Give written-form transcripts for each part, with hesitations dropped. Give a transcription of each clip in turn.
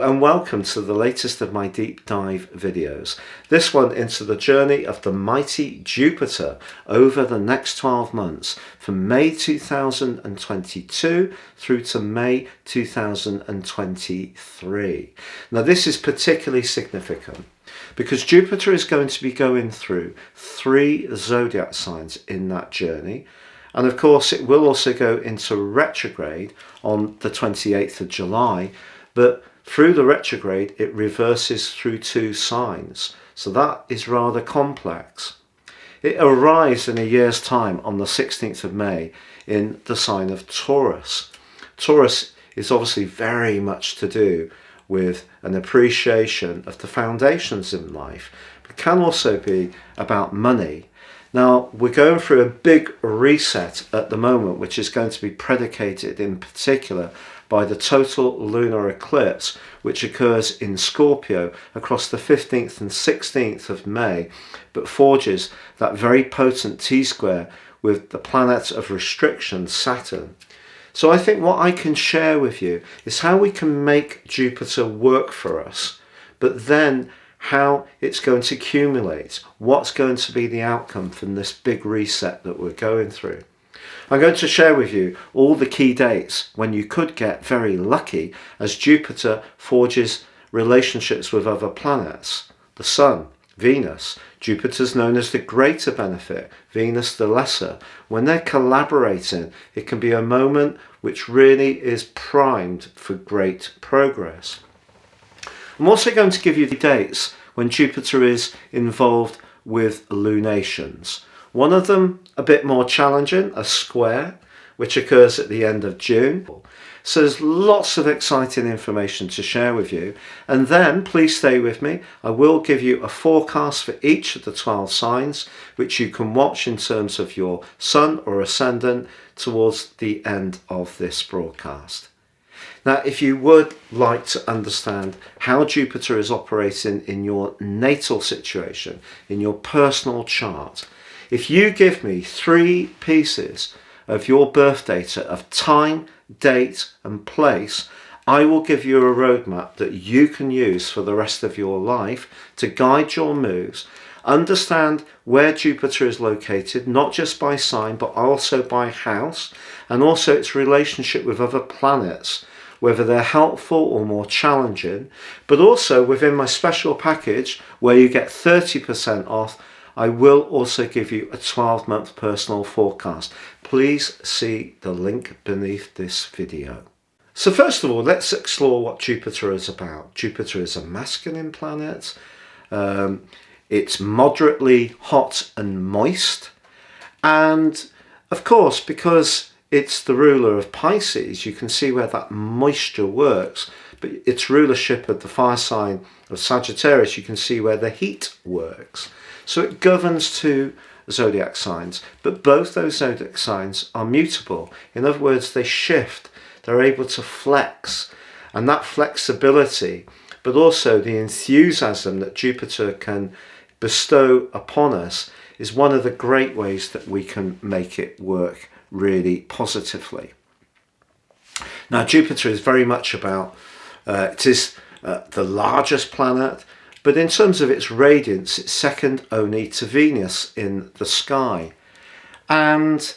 and welcome to the latest of my deep dive videos. This one into the journey of the mighty Jupiter over the next 12 months from May 2022 through to May 2023. Now this is particularly significant because Jupiter is going to be going through 3 zodiac signs in that journey. And of course it will also go into retrograde on the 28th of July, but through the retrograde it reverses through 2 signs. So that is rather complex. It arrives in a year's time on the 16th of May in the sign of Taurus. Taurus is obviously very much to do with an appreciation of the foundations in life, but can also be about money. Now, we're going through a big reset at the moment, which is going to be predicated in particular by the total lunar eclipse, which occurs in Scorpio across the 15th and 16th of May, but forges that very potent T-square with the planet of restriction, Saturn. So I think what I can share with you is how we can make Jupiter work for us, but then how it's going to accumulate, what's going to be the outcome from this big reset that we're going through. I'm going to share with you all the key dates when you could get very lucky as Jupiter forges relationships with other planets. The Sun, Venus. Jupiter's known as the greater benefit, Venus the lesser. When they're collaborating, it can be a moment which really is primed for great progress. I'm also going to give you the dates when Jupiter is involved with lunations. One of them a bit more challenging, a square, which occurs at the end of June. So there's lots of exciting information to share with you. And then please stay with me. I will give you a forecast for each of the 12 signs, which you can watch in terms of your sun or ascendant towards the end of this broadcast. Now, if you would like to understand how Jupiter is operating in your natal situation, in your personal chart, if you give me 3 pieces of your birth data of time, date and place, I will give you a roadmap that you can use for the rest of your life to guide your moves. Understand where Jupiter is located, not just by sign, but also by house, and also its relationship with other planets, whether they're helpful or more challenging. But also within my special package where you get 30% off, I will also give you a 12-month personal forecast. Please see the link beneath this video. So first of all, let's explore what Jupiter is about. Jupiter is a masculine planet. It's moderately hot and moist. And of course, because it's the ruler of Pisces, you can see where that moisture works. But its rulership of the fire sign of Sagittarius, you can see where the heat works. So it governs 2 zodiac signs, but both those zodiac signs are mutable. In other words, they shift, they're able to flex, and that flexibility, but also the enthusiasm that Jupiter can bestow upon us is one of the great ways that we can make it work really positively. Now, Jupiter is very much about, it is the largest planet, but in terms of its radiance, it's second only to Venus in the sky. And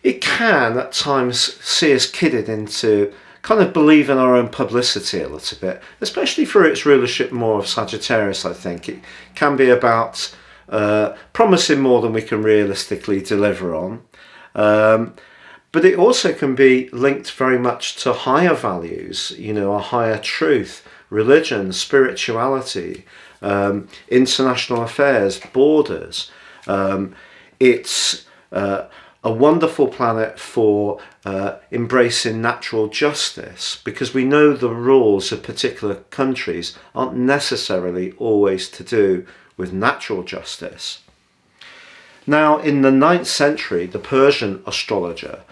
it can at times see us kidded into kind of believing our own publicity a little bit, especially for its rulership more of Sagittarius, I think. It can be about promising more than we can realistically deliver on. But it also can be linked very much to higher values, you know, a higher truth, religion, spirituality, international affairs, borders. It's a wonderful planet for embracing natural justice, because we know the rules of particular countries aren't necessarily always to do with natural justice. Now, in the 9th century, the Persian astrologer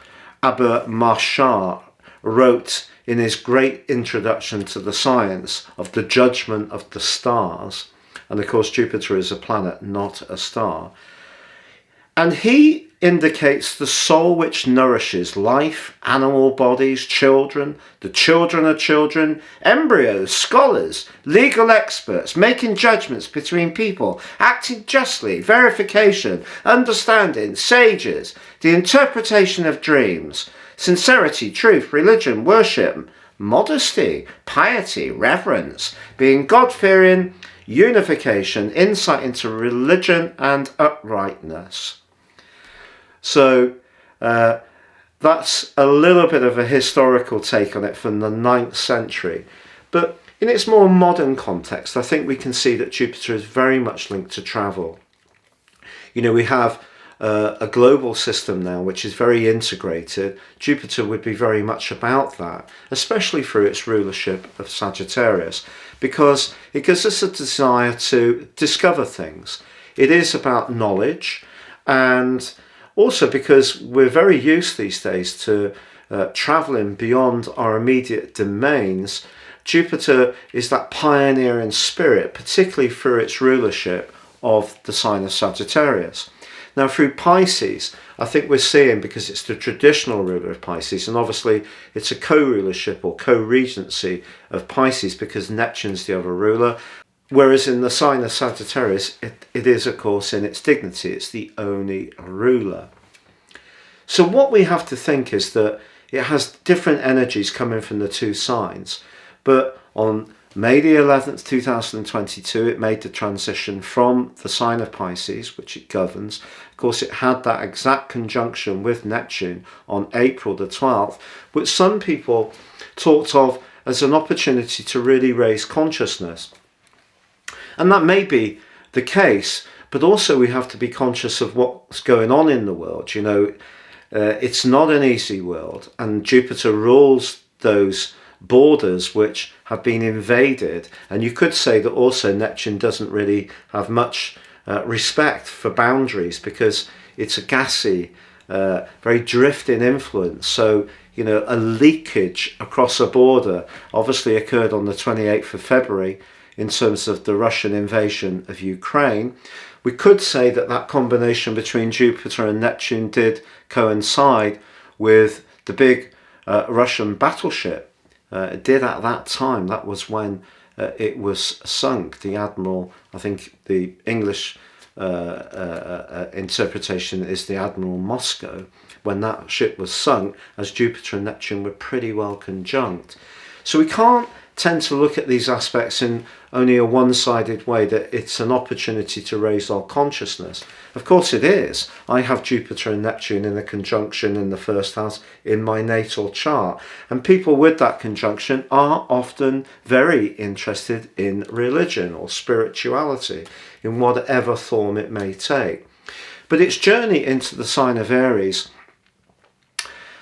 Abu Mashar wrote in his great introduction to the science of the judgment of the stars, and of course Jupiter is a planet, not a star, and he indicates the soul which nourishes life, animal bodies, children, the children of children, embryos, scholars, legal experts, making judgments between people, acting justly, verification, understanding, sages, the interpretation of dreams, sincerity, truth, religion, worship, modesty, piety, reverence, being God-fearing, unification, insight into religion and uprightness. So that's a little bit of a historical take on it from the 9th century. But in its more modern context, I think we can see that Jupiter is very much linked to travel. You know, we have a global system now which is very integrated. Jupiter would be very much about that, especially through its rulership of Sagittarius, because it gives us a desire to discover things. It is about knowledge, and also because we're very used these days to travelling beyond our immediate domains. Jupiter is that pioneering spirit, particularly through its rulership of the sign of Sagittarius. Now through Pisces, I think we're seeing, because it's the traditional ruler of Pisces, and obviously it's a co-rulership or co-regency of Pisces because Neptune's the other ruler, whereas in the sign of Sagittarius, it is of course in its dignity, it's the only ruler. So what we have to think is that it has different energies coming from the two signs, but on May the 11th, 2022, it made the transition from the sign of Pisces, which it governs. Of course, it had that exact conjunction with Neptune on April the 12th, which some people talked of as an opportunity to really raise consciousness. And that may be the case, but also we have to be conscious of what's going on in the world. You know, it's not an easy world, and Jupiter rules those borders which have been invaded, and you could say that also Neptune doesn't really have much respect for boundaries, because it's a gassy, very drifting influence. So, you know, a leakage across a border obviously occurred on the 28th of February in terms of the Russian invasion of Ukraine. We could say that that combination between Jupiter and Neptune did coincide with the big Russian battleship. It did at that time. That was when it was sunk. The admiral, I think the English interpretation is the Admiral Moscow, when that ship was sunk, as Jupiter and Neptune were pretty well conjunct. So we can't tend to look at these aspects in only a one-sided way, that it's an opportunity to raise our consciousness. Of course it is. I have Jupiter and Neptune in a conjunction in the first house in my natal chart, and people with that conjunction are often very interested in religion or spirituality in whatever form it may take. But its journey into the sign of Aries,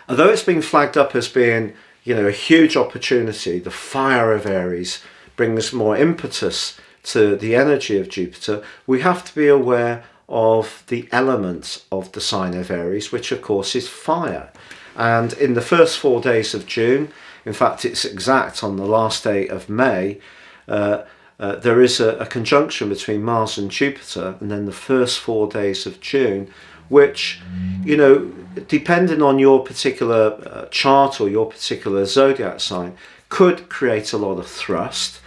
although it's been flagged up as being, you know, a huge opportunity, the fire of Aries brings more impetus to the energy of Jupiter, we have to be aware of the elements of the sign of Aries, which of course is fire. And in the first 4 days of June, in fact it's exact on the last day of May, there is a conjunction between Mars and Jupiter, and then the first 4 days of June, which, you know, depending on your particular chart or your particular zodiac sign, could create a lot of thrust,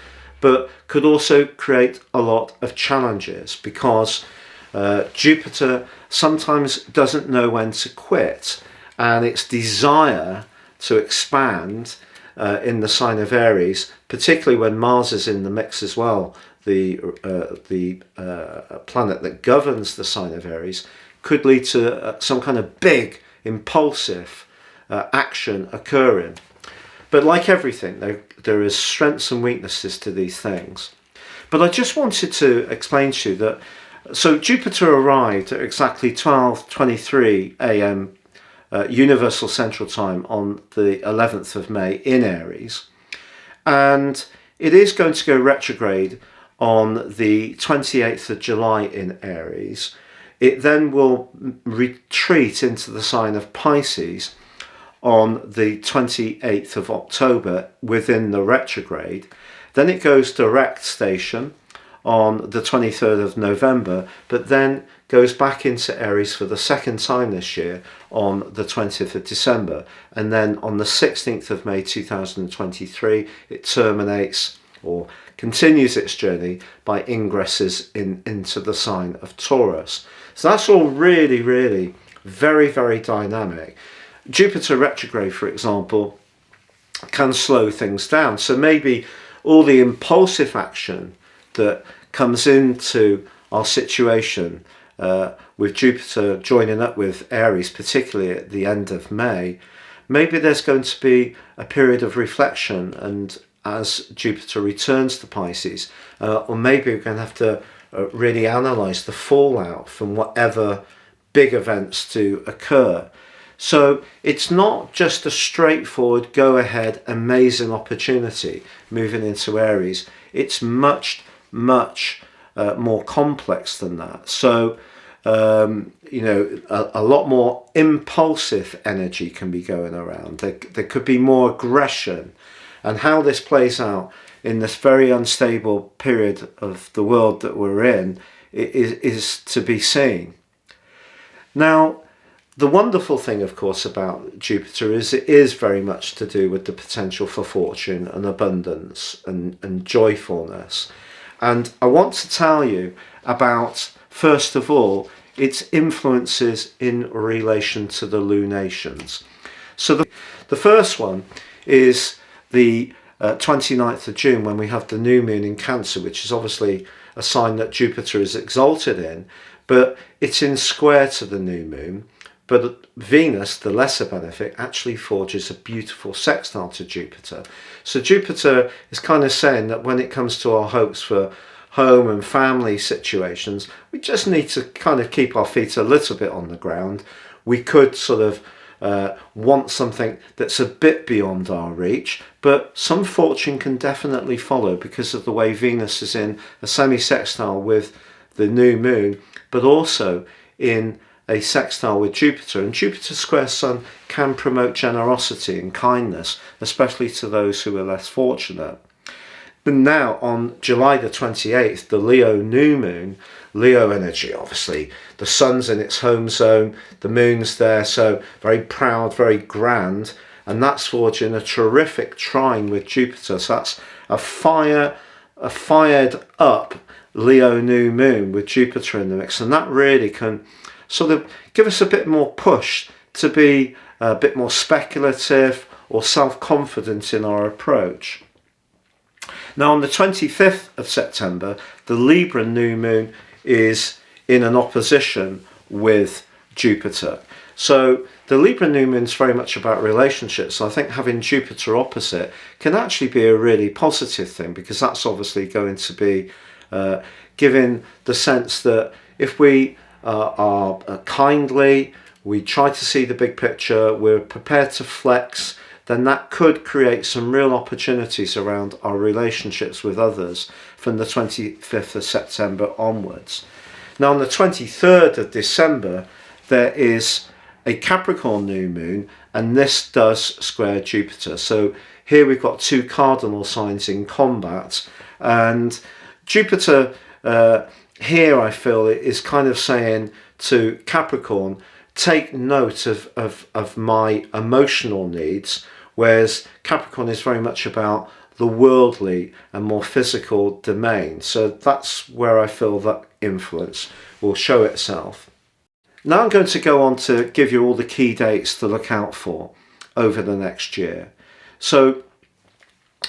but could also create a lot of challenges, because Jupiter sometimes doesn't know when to quit, and its desire to expand in the sign of Aries, particularly when Mars is in the mix as well, the planet that governs the sign of Aries, could lead to some kind of big, impulsive action occurring. But like everything, there is strengths and weaknesses to these things. But I just wanted to explain to you that, so Jupiter arrived at exactly 12:23 a.m. Universal Central Time on the 11th of May in Aries, and it is going to go retrograde on the 28th of July in Aries. It then will retreat into the sign of Pisces on the 28th of October within the retrograde. Then it goes direct station on the 23rd of November, but then goes back into Aries for the second time this year on the 20th of December. And then on the 16th of May 2023, it terminates or continues its journey by ingresses into the sign of Taurus. So that's all really, really very, very dynamic. Jupiter retrograde, for example, can slow things down. So maybe all the impulsive action that comes into our situation with Jupiter joining up with Aries, particularly at the end of May, maybe there's going to be a period of reflection, and as Jupiter returns to Pisces, or maybe we're going to have to really analyse the fallout from whatever big events to occur. So it's not just a straightforward go ahead amazing opportunity moving into Aries. It's much more complex than that. So you know, a lot more impulsive energy can be going around. There could be more aggression, and how this plays out in this very unstable period of the world that we're in is to be seen. Now, the wonderful thing, of course, about Jupiter is it is very much to do with the potential for fortune and abundance and joyfulness. And I want to tell you about, first of all, its influences in relation to the lunations. So the first one is the 29th of June, when we have the new moon in Cancer, which is obviously a sign that Jupiter is exalted in, but it's in square to the new moon. But Venus, the lesser benefic, actually forges a beautiful sextile to Jupiter. So Jupiter is kind of saying that when it comes to our hopes for home and family situations, we just need to kind of keep our feet a little bit on the ground. We could sort of want something that's a bit beyond our reach, but some fortune can definitely follow because of the way Venus is in a semi-sextile with the new moon, but also in a sextile with Jupiter. And Jupiter square Sun can promote generosity and kindness, especially to those who are less fortunate. But now on July the 28th, the Leo new moon, Leo energy, obviously, the sun's in its home zone, the moon's there, so very proud, very grand, and that's forging a terrific trine with Jupiter. So that's a fired up Leo new moon with Jupiter in the mix, and that really can sort of give us a bit more push to be a bit more speculative or self-confident in our approach. Now on the 25th of September, the Libra new moon is in an opposition with Jupiter. So the Libra new moon is very much about relationships. So I think having Jupiter opposite can actually be a really positive thing, because that's obviously going to be giving the sense that if we are kindly, we try to see the big picture, we're prepared to flex, then that could create some real opportunities around our relationships with others from the 25th of September onwards. Now on the 23rd of December, there is a Capricorn new moon, and this does square Jupiter. So here we've got two cardinal signs in combat, and Jupiter here I feel is kind of saying to Capricorn, take note of my emotional needs, whereas Capricorn is very much about the worldly and more physical domain. So that's where I feel that influence will show itself. Now I'm going to go on to give you all the key dates to look out for over the next year. So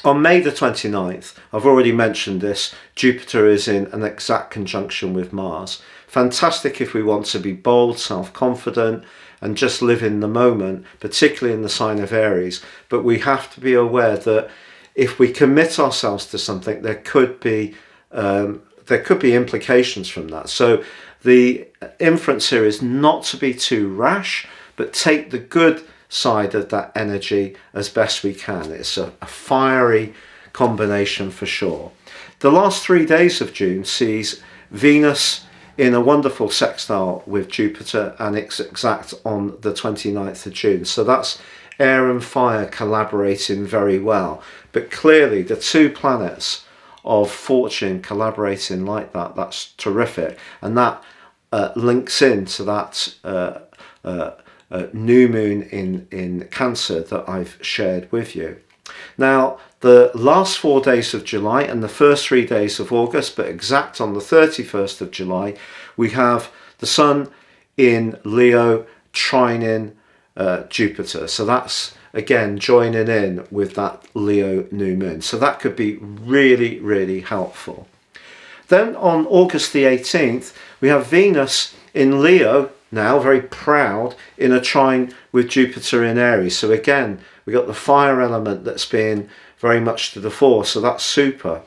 on May the 29th, I've already mentioned this, Jupiter is in an exact conjunction with Mars. Fantastic if we want to be bold, self-confident, and just live in the moment, particularly in the sign of Aries. But we have to be aware that if we commit ourselves to something, there could be implications from that. So the inference here is not to be too rash, but take the good side of that energy as best we can. It's a fiery combination for sure. The last 3 days of June sees Venus in a wonderful sextile with Jupiter, and it's exact on the 29th of June. So that's air and fire collaborating very well. But clearly the two planets of fortune collaborating like that, that's terrific. And that links into that new moon in Cancer that I've shared with you. Now, the last 4 days of July and the first 3 days of August, but exact on the 31st of July, we have the Sun in Leo trining Jupiter. So that's, again, joining in with that Leo new moon. So that could be really, really helpful. Then on August the 18th, we have Venus in Leo, now very proud, in a trine with Jupiter in Aries. So again, we got the fire element that's being very much to the fore, so that's super.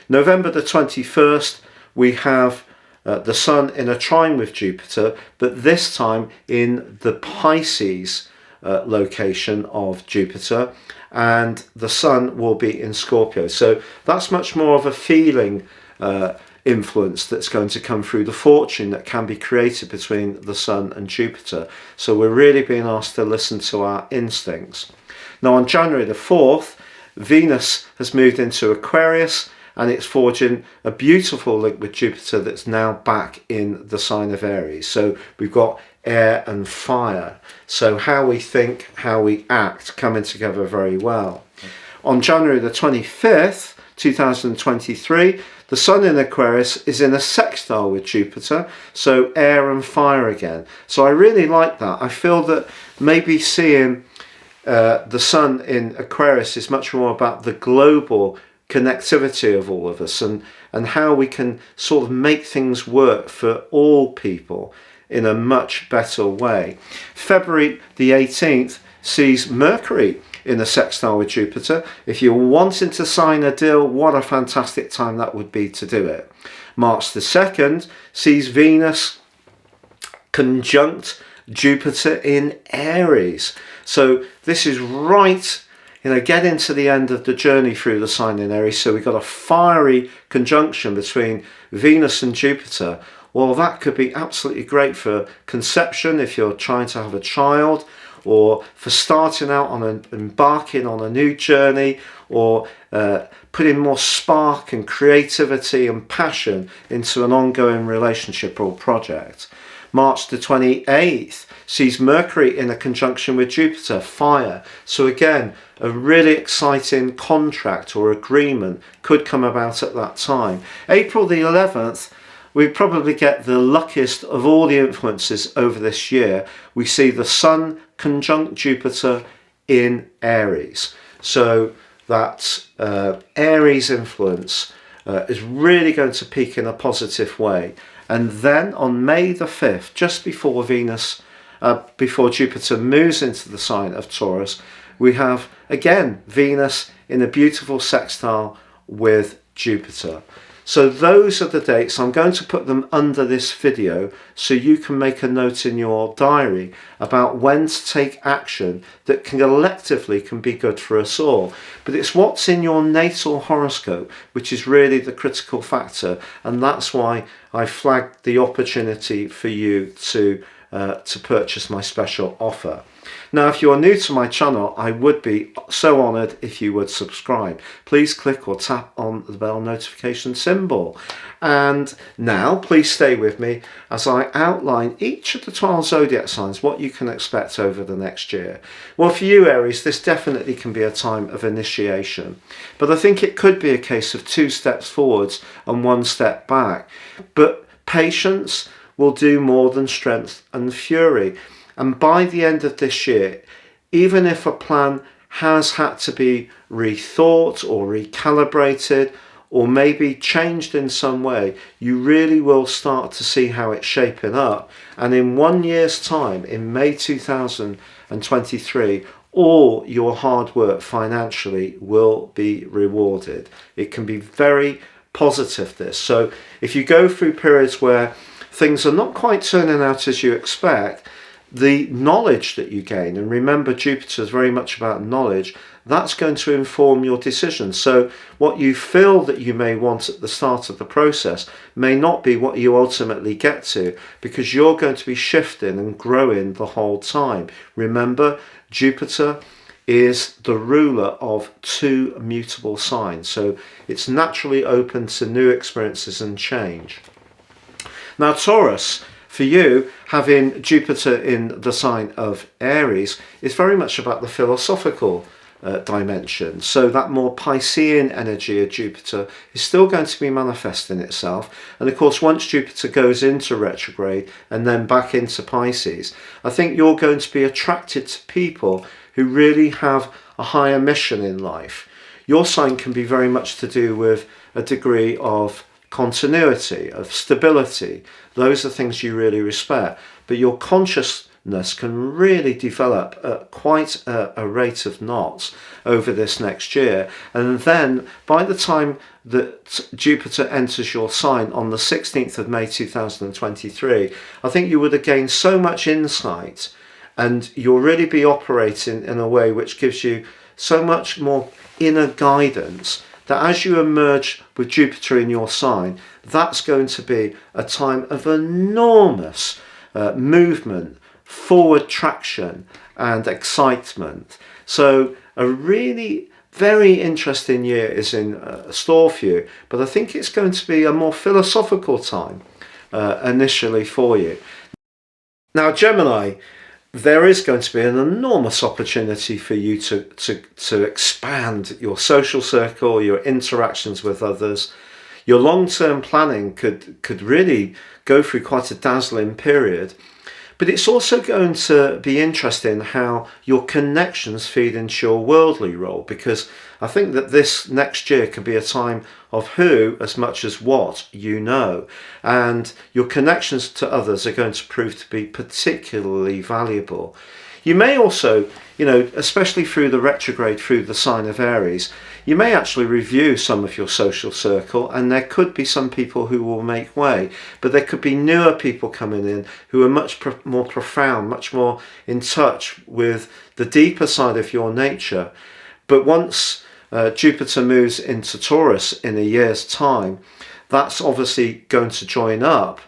November the 21st, we have the Sun in a trine with Jupiter, but this time in the Pisces location of Jupiter, and the Sun will be in Scorpio. So that's much more of a feeling influence that's going to come through, the fortune that can be created between the Sun and Jupiter. So we're really being asked to listen to our instincts. Now on January the 4th, Venus has moved into Aquarius, and it's forging a beautiful link with Jupiter that's now back in the sign of Aries. So we've got air and fire. So how we think, how we act, coming together very well. On January the 25th, 2023, the Sun in Aquarius is in a sextile with Jupiter, so air and fire again. So I really like that. I feel that maybe seeing the Sun in Aquarius is much more about the global connectivity of all of us, and how we can sort of make things work for all people in a much better way. February the 18th sees Mercury in a sextile with Jupiter. If you're wanting to sign a deal, what a fantastic time that would be to do it. March the 2nd sees Venus conjunct Jupiter in Aries. So this is right, getting to the end of the journey through the sign in Aries. So we've got a fiery conjunction between Venus and Jupiter. Well, that could be absolutely great for conception if you're trying to have a child, or for starting out on embarking on a new journey, or putting more spark and creativity and passion into an ongoing relationship or project. March the 28th sees Mercury in a conjunction with Jupiter, fire. So again, a really exciting contract or agreement could come about at that time. April the 11th, we probably get the luckiest of all the influences over this year. We see the Sun conjunct Jupiter in Aries. So that Aries influence is really going to peak in a positive way. And then on May the 5th, just before before Jupiter moves into the sign of Taurus, we have again Venus in a beautiful sextile with Jupiter. So those are the dates. I'm going to put them under this video so you can make a note in your diary about when to take action that collectively can be good for us all. But it's what's in your natal horoscope which is really the critical factor, and that's why I flagged the opportunity for you to purchase my special offer. Now, if you are new to my channel, I would be so honoured if you would subscribe. Please click or tap on the bell notification symbol. And now, please stay with me as I outline each of the 12 zodiac signs, what you can expect over the next year. Well, for you, Aries, this definitely can be a time of initiation. But I think it could be a case of 2 steps forwards and 1 step back. But patience will do more than strength and fury. And by the end of this year, even if a plan has had to be rethought or recalibrated or maybe changed in some way, you really will start to see how it's shaping up. And in 1 year's time, in May 2023, all your hard work financially will be rewarded. It can be very positive, this. So if you go through periods where things are not quite turning out as you expect, the knowledge that you gain, and remember Jupiter is very much about knowledge, that's going to inform your decisions. So what you feel that you may want at the start of the process may not be what you ultimately get to, because you're going to be shifting and growing the whole time. Remember, Jupiter is the ruler of two mutable signs. So it's naturally open to new experiences and change. Now Taurus, for you, having Jupiter in the sign of Aries, is very much about the philosophical dimension. So that more Piscean energy of Jupiter is still going to be manifesting itself. And of course, once Jupiter goes into retrograde and then back into Pisces, I think you're going to be attracted to people who really have a higher mission in life. Your sign can be very much to do with a degree of continuity, of stability. Those are things you really respect. But your consciousness can really develop at quite a rate of knots over this next year. And then by the time that Jupiter enters your sign on the 16th of May 2023, I think you would have gained so much insight, and you'll really be operating in a way which gives you so much more inner guidance, that as you emerge with Jupiter in your sign, that's going to be a time of enormous movement, forward traction and excitement. So a really very interesting year is in store for you, but I think it's going to be a more philosophical time initially for you. Now Gemini, there is going to be an enormous opportunity for you to expand your social circle, your interactions with others. Your long-term planning could really go through quite a dazzling period. But it's also going to be interesting how your connections feed into your worldly role, because I think that this next year could be a time of who as much as what you know, and your connections to others are going to prove to be particularly valuable. You may also, especially through the retrograde, through the sign of Aries, you may actually review some of your social circle, and there could be some people who will make way, but there could be newer people coming in who are much more profound, much more in touch with the deeper side of your nature. But once Jupiter moves into Taurus in a year's time, that's obviously going to join up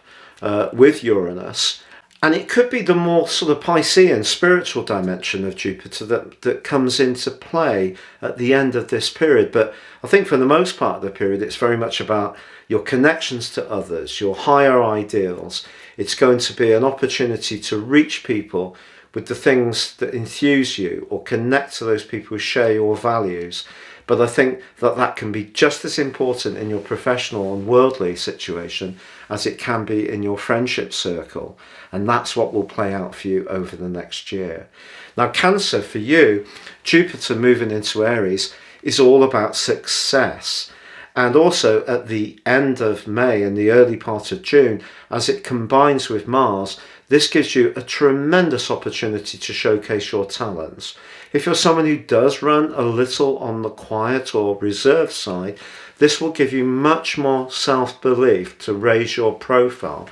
with Uranus. And it could be the more sort of Piscean spiritual dimension of Jupiter that comes into play at the end of this period. But I think for the most part of the period, it's very much about your connections to others, your higher ideals. It's going to be an opportunity to reach people with the things that enthuse you, or connect to those people who share your values. But I think that can be just as important in your professional and worldly situation as it can be in your friendship circle. And that's what will play out for you over the next year. Now, Cancer, for you, Jupiter moving into Aries is all about success. And also at the end of May and the early part of June, as it combines with Mars, this gives you a tremendous opportunity to showcase your talents. If you're someone who does run a little on the quiet or reserved side, this will give you much more self-belief to raise your profile,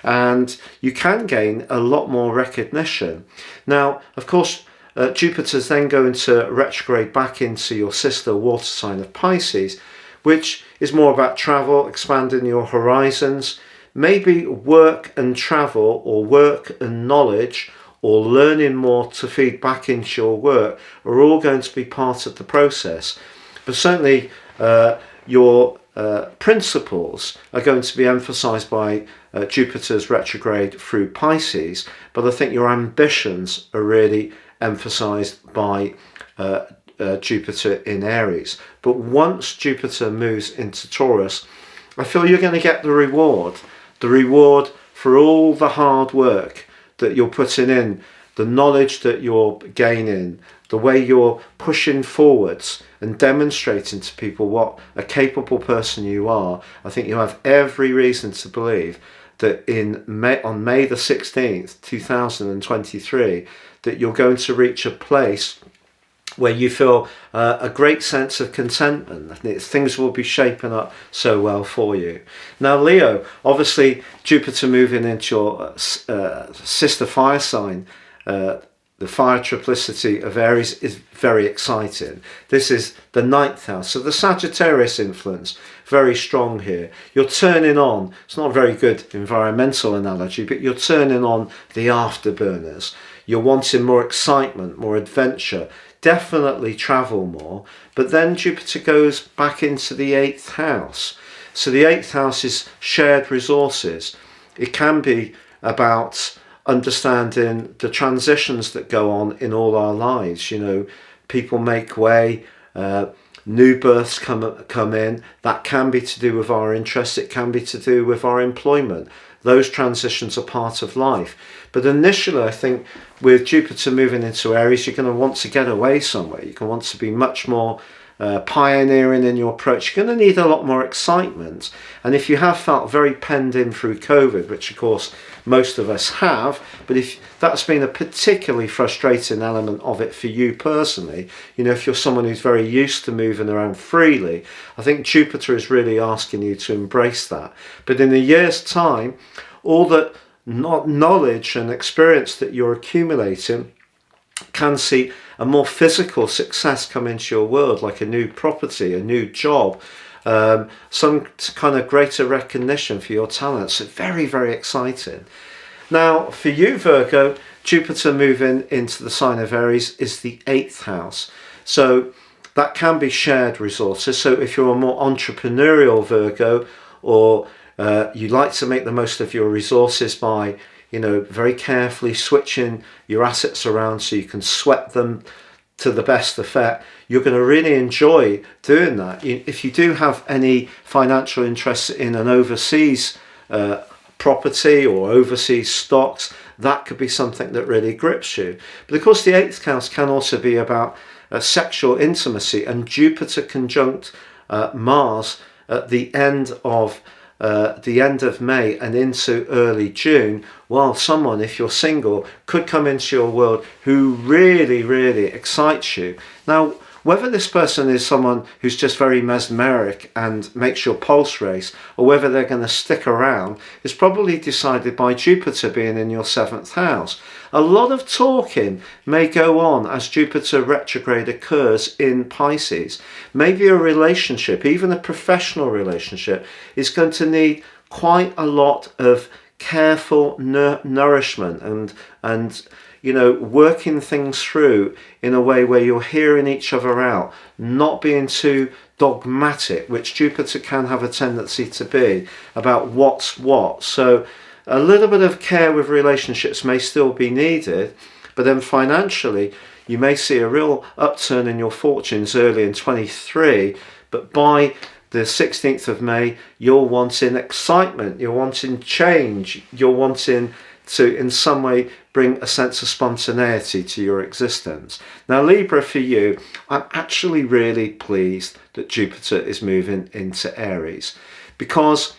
and you can gain a lot more recognition. Now, of course, Jupiter's then going to retrograde back into your sister water sign of Pisces, which is more about travel, expanding your horizons, maybe work and travel, or work and knowledge, or learning more to feed back into your work are all going to be part of the process. But certainly your principles are going to be emphasized by Jupiter's retrograde through Pisces, but I think your ambitions are really emphasized by Jupiter in Aries. But once Jupiter moves into Taurus, I feel you're going to get the reward for all the hard work that you're putting in, the knowledge that you're gaining, the way you're pushing forwards and demonstrating to people what a capable person you are. I think you have every reason to believe that on May the 16th, 2023, that you're going to reach a place where you feel a great sense of contentment. Things will be shaping up so well for you. Now, Leo, obviously Jupiter moving into your sister fire sign, the fire triplicity of Aries, is very exciting. This is the 9th house, so the Sagittarius influence, very strong here. You're turning on, it's not a very good environmental analogy, but you're turning on the afterburners. You're wanting more excitement, more adventure, definitely travel more. But then Jupiter goes back into the 8th house. So the 8th house is shared resources. It can be about understanding the transitions that go on in all our lives. You know, people make way, new births come in. That can be to do with our interests. It can be to do with our employment. Those transitions are part of life. But initially, I think with Jupiter moving into Aries, you're going to want to get away somewhere. You're going to want to be much more pioneering in your approach. You're going to need a lot more excitement. And if you have felt very penned in through COVID, which of course most of us have, but if that's been a particularly frustrating element of it for you personally, you know, if you're someone who's very used to moving around freely, I think Jupiter is really asking you to embrace that. But in a year's time, all that knowledge and experience that you're accumulating can see a more physical success come into your world, like a new property, a new job, some kind of greater recognition for your talents. So very, very exciting. Now, for you, Virgo, Jupiter moving into the sign of Aries is the 8th house. So that can be shared resources. So if you're a more entrepreneurial Virgo, or you like to make the most of your resources by, you know, very carefully switching your assets around so you can sweat them to the best effect, you're going to really enjoy doing that. If you do have any financial interests in an overseas property or overseas stocks, that could be something that really grips you. But of course, the 8th house can also be about sexual intimacy, and Jupiter conjunct Mars at the end of May and into early June, while someone, if you're single, could come into your world who really, really excites you. Now, whether this person is someone who's just very mesmeric and makes your pulse race, or whether they're going to stick around, is probably decided by Jupiter being in your 7th house. A lot of talking may go on as Jupiter retrograde occurs in Pisces. Maybe a relationship, even a professional relationship, is going to need quite a lot of careful nourishment and you know, working things through in a way where you're hearing each other out, not being too dogmatic, which Jupiter can have a tendency to be, about what's what. So a little bit of care with relationships may still be needed, but then financially, you may see a real upturn in your fortunes early in 23, but by the 16th of May, you're wanting excitement, you're wanting change, you're wanting to in some way bring a sense of spontaneity to your existence. Now, Libra, for you, I'm actually really pleased that Jupiter is moving into Aries, because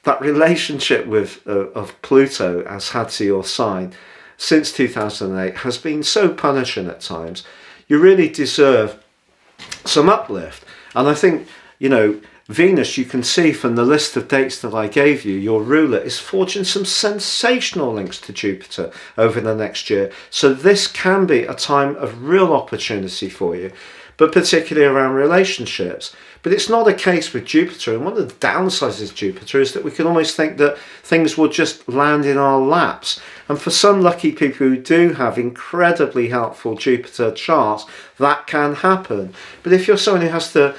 that relationship with of Pluto has had to your sign since 2008 has been so punishing at times. You really deserve some uplift. And I think, you know, Venus, you can see from the list of dates that I gave you, your ruler is forging some sensational links to Jupiter over the next year. So this can be a time of real opportunity for you, but particularly around relationships. But it's not a case with Jupiter. And one of the downsides of Jupiter is that we can almost think that things will just land in our laps. And for some lucky people who do have incredibly helpful Jupiter charts, that can happen. But if you're someone who has to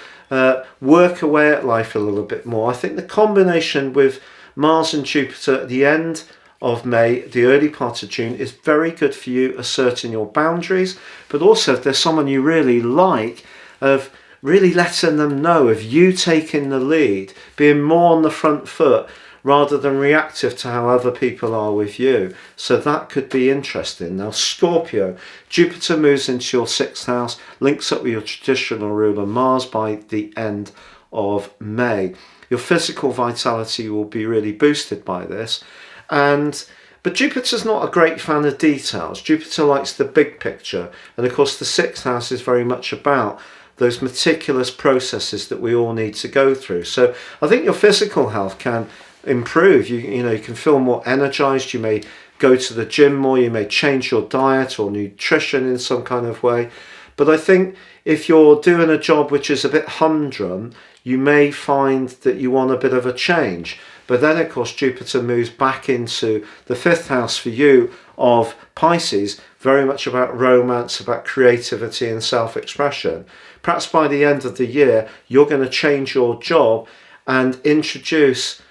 work away at life a little bit more, I think the combination with Mars and Jupiter at the end of May, the early part of June, is very good for you asserting your boundaries, but also if there's someone you really like, of really letting them know, of you taking the lead, being more on the front foot rather than reactive to how other people are with you. So that could be interesting. Now, Scorpio, Jupiter moves into your 6th house, links up with your traditional ruler Mars by the end of May. Your physical vitality will be really boosted by this. But Jupiter's not a great fan of details. Jupiter likes the big picture. And of course, the 6th house is very much about those meticulous processes that we all need to go through. So I think your physical health can improve. You know, you can feel more energized. You may go to the gym more. You may change your diet or nutrition in some kind of way. But I think if you're doing a job which is a bit humdrum, you may find that you want a bit of a change. But then, of course, Jupiter moves back into the 5th house for you of Pisces, very much about romance, about creativity and self-expression. Perhaps by the end of the year, you're going to change your job and introduce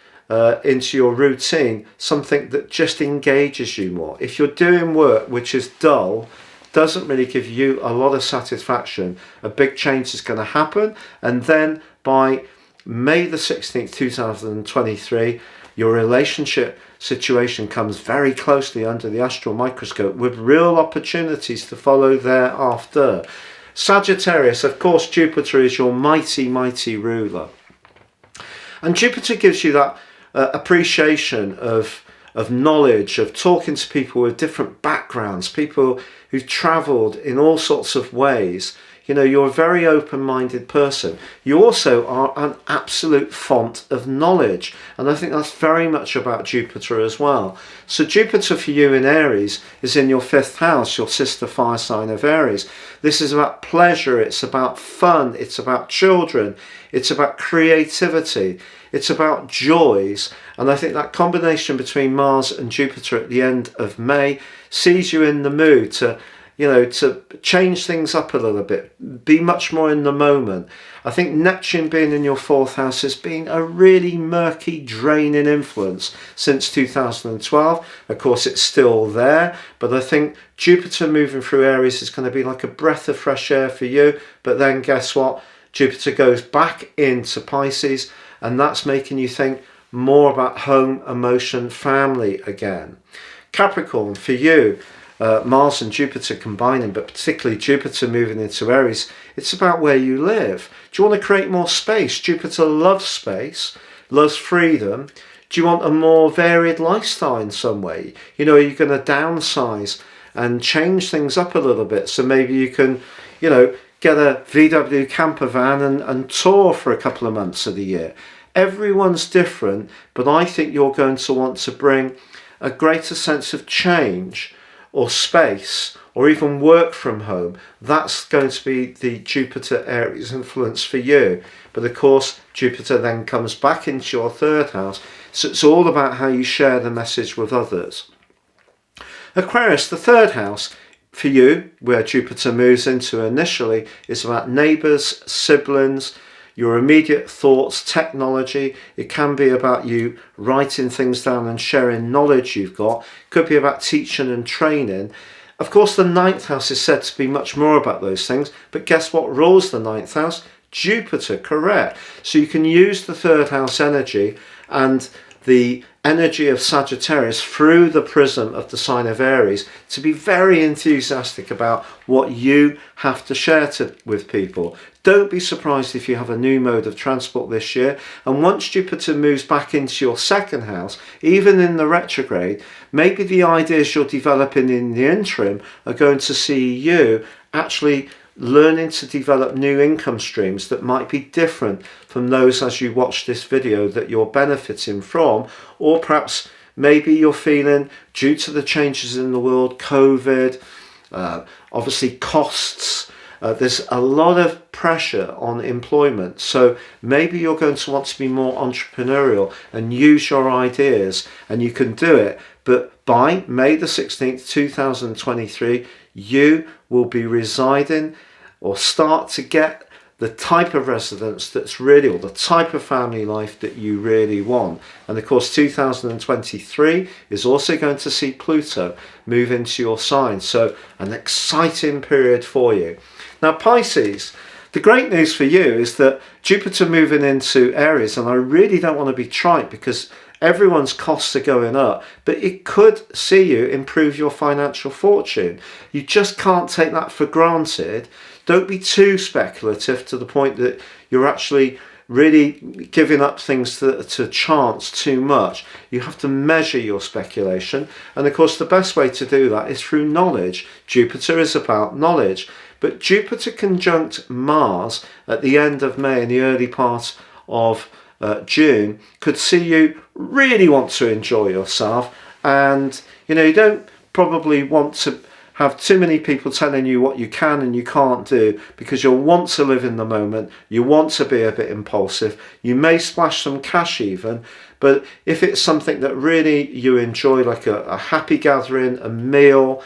into your routine something that just engages you more. If you're doing work which is dull, doesn't really give you a lot of satisfaction, a big change is going to happen. And then by May the 16th, 2023, your relationship situation comes very closely under the astral microscope with real opportunities to follow thereafter. Sagittarius, of course, Jupiter is your mighty, mighty ruler. And Jupiter gives you that appreciation of knowledge, of talking to people with different backgrounds, people who've travelled in all sorts of ways. You know, you're a very open-minded person. You also are an absolute font of knowledge. And I think that's very much about Jupiter as well. So Jupiter for you in Aries is in your 5th house, your sister fire sign of Aries. This is about pleasure. It's about fun. It's about children. It's about creativity. It's about joys. And I think that combination between Mars and Jupiter at the end of May sees you in the mood to change things up a little bit, be much more in the moment. I think Neptune being in your 4th house has been a really murky, draining influence since 2012. Of course, it's still there, but I think Jupiter moving through Aries is going to be like a breath of fresh air for you. But then guess what? Jupiter goes back into Pisces, and that's making you think more about home, emotion, family again. Capricorn, for you, Mars and Jupiter combining, but particularly Jupiter moving into Aries, it's about where you live. Do you want to create more space? Jupiter loves space, loves freedom. Do you want a more varied lifestyle in some way? You know, are you going to downsize and change things up a little bit? So maybe you can, you know, get a VW camper van and tour for a couple of months of the year. Everyone's different, but I think you're going to want to bring a greater sense of change or space, or even work from home. That's going to be the Jupiter Aries influence for you. But of course, Jupiter then comes back into your 3rd house. So it's all about how you share the message with others. Aquarius, the 3rd house for you, where Jupiter moves into initially, is about neighbours, siblings, your immediate thoughts, technology. It can be about you writing things down and sharing knowledge you've got. It could be about teaching and training. Of course, the 9th house is said to be much more about those things, but guess what rules the 9th house? Jupiter, correct. So you can use the 3rd house energy and the energy of Sagittarius through the prism of the sign of Aries to be very enthusiastic about what you have to share with people. Don't be surprised if you have a new mode of transport this year. And once Jupiter moves back into your 2nd house, even in the retrograde, maybe the ideas you're developing in the interim are going to see you actually learning to develop new income streams that might be different from those as you watch this video that you're benefiting from. Or perhaps maybe you're feeling, due to the changes in the world, COVID, obviously costs, there's a lot of pressure on employment. So maybe you're going to want to be more entrepreneurial and use your ideas, and you can do it. But by May the 16th, 2023, you will be residing or start to get the type of residence that's really, or the type of family life that you really want. And of course, 2023 is also going to see Pluto move into your sign. So an exciting period for you. Now, Pisces, the great news for you is that Jupiter moving into Aries, and I really don't want to be trite because everyone's costs are going up, but it could see you improve your financial fortune. You just can't take that for granted. Don't be too speculative to the point that you're actually really giving up things to chance too much. You have to measure your speculation. And of course, the best way to do that is through knowledge. Jupiter is about knowledge. But Jupiter conjunct Mars at the end of May and the early part of June could see you really want to enjoy yourself, and you know, you don't probably want to have too many people telling you what you can and you can't do, because you'll want to live in the moment. You want to be a bit impulsive. You may splash some cash even, But if it's something that really you enjoy, like a happy gathering, a meal,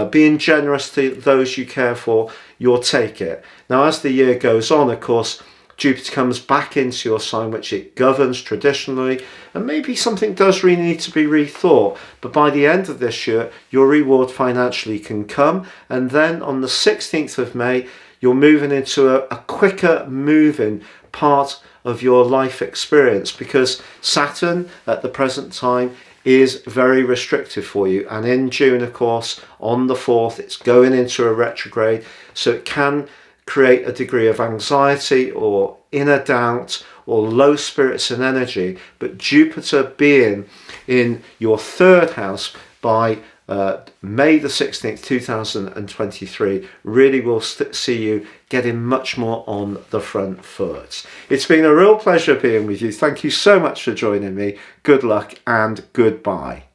being generous to those you care for, you'll take it. Now, as the year goes on, of course, Jupiter comes back into your sign, which it governs traditionally, and maybe something does really need to be rethought. But by the end of this year, your reward financially can come, and then on the 16th of May, you're moving into a quicker moving part of your life experience, because Saturn at the present time is very restrictive for you. And in June, of course, on the 4th, it's going into a retrograde, so it can create a degree of anxiety or inner doubt or low spirits and energy. But Jupiter being in your third house by May the 16th, 2023, really will see you getting much more on the front foot. It's been a real pleasure being with you. Thank you so much for joining me. Good luck and goodbye.